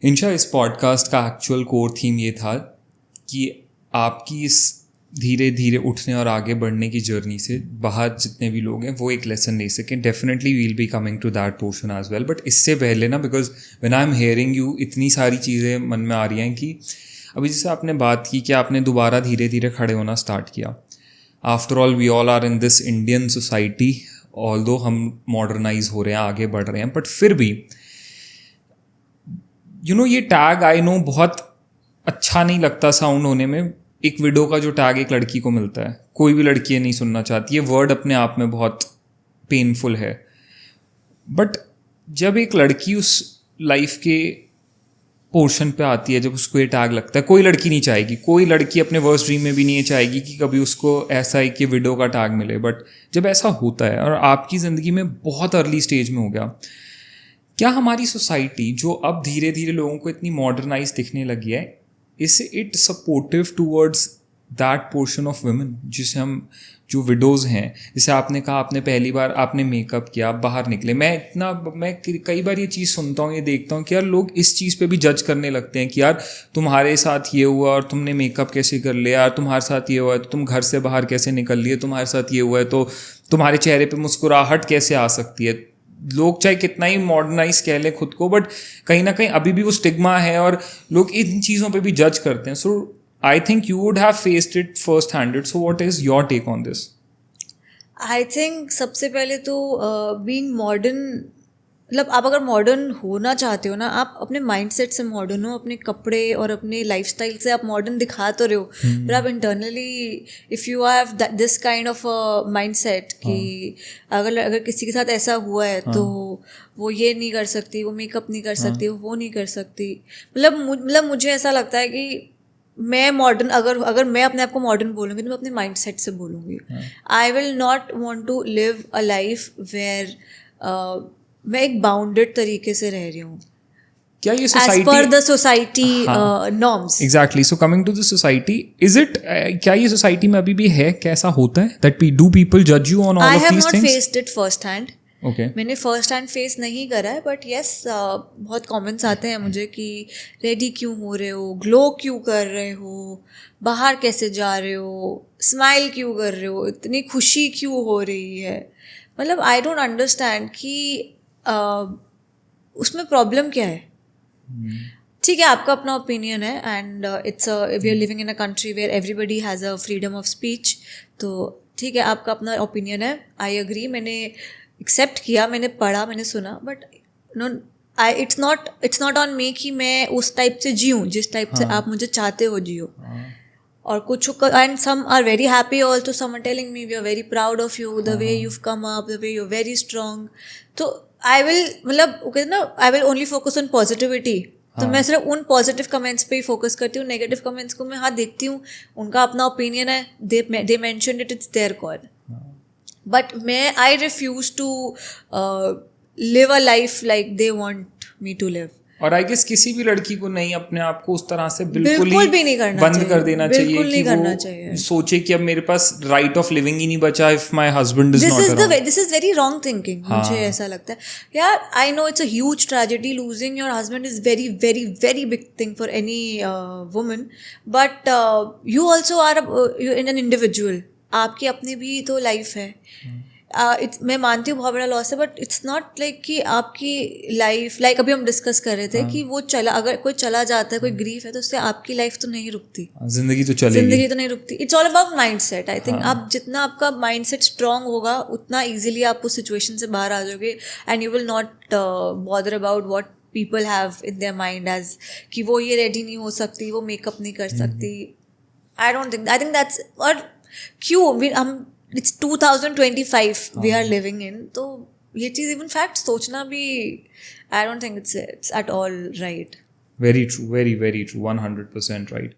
इंशा, इस पॉडकास्ट का actual core theme ये था कि आपकी इस धीरे धीरे उठने और आगे बढ़ने की जर्नी से बाहर जितने भी लोग हैं वो एक लेसन ले सकें. Definitely will be coming to that portion as well. But इससे पहले ना, because when I am hearing you, इतनी सारी चीज़ें मन में आ रही हैं कि अभी जैसे आपने बात की कि आपने दोबारा धीरे धीरे खड़े होना स्टार्ट किया. After all we all are in this Indian society, although हम मॉडर्नाइज हो रहे हैं, आगे बढ़ रहे हैं, बट फिर भी ये टैग आई नो बहुत अच्छा नहीं लगता साउंड होने में. एक विडो का जो टैग एक लड़की को मिलता है, कोई भी लड़की ये नहीं सुनना चाहती. ये वर्ड अपने आप में बहुत पेनफुल है. बट जब एक लड़की उस लाइफ के पोर्शन पे आती है, जब उसको ये टैग लगता है, कोई लड़की नहीं चाहेगी, कोई लड़की अपने वर्स्ट ड्रीम में भी नहीं चाहेगी कि कभी उसको ऐसा है कि विडो का टैग मिले. बट जब ऐसा होता है और आपकी ज़िंदगी में बहुत अर्ली स्टेज में हो गया, क्या हमारी सोसाइटी जो अब धीरे धीरे लोगों को इतनी मॉडर्नाइज दिखने लगी है, is it supportive towards that portion of women जिसे हम जो विडोज़ हैं? जैसे आपने कहा, आपने पहली बार आपने मेकअप किया, आप बाहर निकले. मैं कई बार ये चीज़ सुनता हूँ, ये देखता हूँ कि यार लोग इस चीज़ पे भी जज करने लगते हैं कि यार तुम्हारे साथ ये हुआ और तुमने मेकअप कैसे कर लिया, यार तुम्हारे साथ ये हुआ है तो तुम घर से बाहर कैसे निकल लिए, तुम्हारे साथ ये हुआ है तो तुम्हारे चेहरे पे मुस्कुराहट कैसे आ सकती है. लोग चाहे कितना ही मॉडर्नाइज कह लें खुद को, बट कहीं ना कहीं अभी भी वो स्टिग्मा है और लोग इन चीज़ों पे भी जज करते हैं. So I think you would have faced it first handed. So what is your take on this? I think सबसे पहले तो बीइंग मॉडर्न, मतलब आप अगर मॉडर्न होना चाहते हो ना, आप अपने माइंडसेट से मॉडर्न हो, अपने कपड़े और अपने लाइफस्टाइल से आप मॉडर्न दिखा तो रहे हो, पर आप internally if you have this kind of mindset कि अगर किसी के साथ ऐसा हुआ है तो वो ये नहीं कर सकती, वो मेकअप नहीं कर सकती, वो नहीं कर सकती. मतलब मुझे ऐसा लगता है कि मैं मॉडर्न, अगर मैं अपने आप को मॉडर्न बोलूँगी तो मैं अपने माइंडसेट से बोलूँगी. I will not want to live a life where मैं एक बाउंडेड तरीके से रह रही हूँ. क्या ये society, as per the society norms. Exactly. So coming to the society, is it, क्या ये सोसाइटी में अभी भी है, कैसा होता है दैट डू पीपल जज you on all of these things? I have not faced it first hand. Okay. मैंने फर्स्ट हैंड फेस नहीं करा है, बट येस बहुत कमेंट्स आते हैं मुझे कि रेडी क्यों हो रहे हो, ग्लो क्यों कर रहे हो, बाहर कैसे जा रहे हो, स्माइल क्यों कर रहे हो, इतनी खुशी क्यों हो रही है. मतलब आई डोंट अंडरस्टैंड कि उसमें प्रॉब्लम क्या है. ठीक है, आपका अपना ओपिनियन है and it's we are living in a country where everybody has a freedom of speech. तो ठीक है, आपका अपना ओपिनियन है, आई एग्री, मैंने एक्सेप्ट किया, मैंने पढ़ा, मैंने सुना, but no it's not on me कि मैं उस टाइप से जीऊँ जिस टाइप से आप मुझे चाहते हो जियो. और कुछ and some are very happy also, some are telling me we are very proud of you, the way you've come up, the way you're very strong. तो आई विल, मतलब ना, I will only focus on positivity. तो मैं सिर्फ उन positive comments पे ही focus करती हूँ. नेगेटिव कमेंट्स को मैं देखती हूँ, उनका अपना ओपिनियन है, they mentioned it, it's their call. But मैं I refuse to live a life like they want me to live. और आई गेस किसी भी लड़की को नहीं अपने आप को उस तरह से बिल्कुल भी नहीं करना बंद कर देना चाहिए कि वो सोचे कि अब मेरे पास राइट ऑफ लिविंग ही नहीं बचा if my husband is not around. This is very wrong thinking. मुझे ऐसा लगता है यार, I know it's a huge tragedy, losing your husband is very very very big thing for any woman, but you also are in an individual. आपकी अपनी भी तो life है. मैं मानती हूँ बहुत बड़ा लॉस है, बट इट्स नॉट लाइक कि आपकी लाइफ, लाइक अभी हम डिस्कस कर रहे थे कि वो अगर कोई चला जाता है, कोई ग्रीफ है, तो उससे आपकी लाइफ तो नहीं रुकती, जिंदगी तो नहीं रुकती. It's all about mindset. I think आप जितना आपका माइंडसेट स्ट्रांग होगा, उतना ईजिली आप उस सिचुएशन से बाहर आ जाओगे and you will not bother about what people have in their mind as कि वो ये रेडी नहीं हो सकती, वो मेकअप नहीं कर सकती. आई थिंक दैट्स, और क्यों हम, it's 2025 we are living in, तो ये चीज़ इवन फैक्ट सोचना भी, I don't think it's at all right. Very true, very very true, 100% right.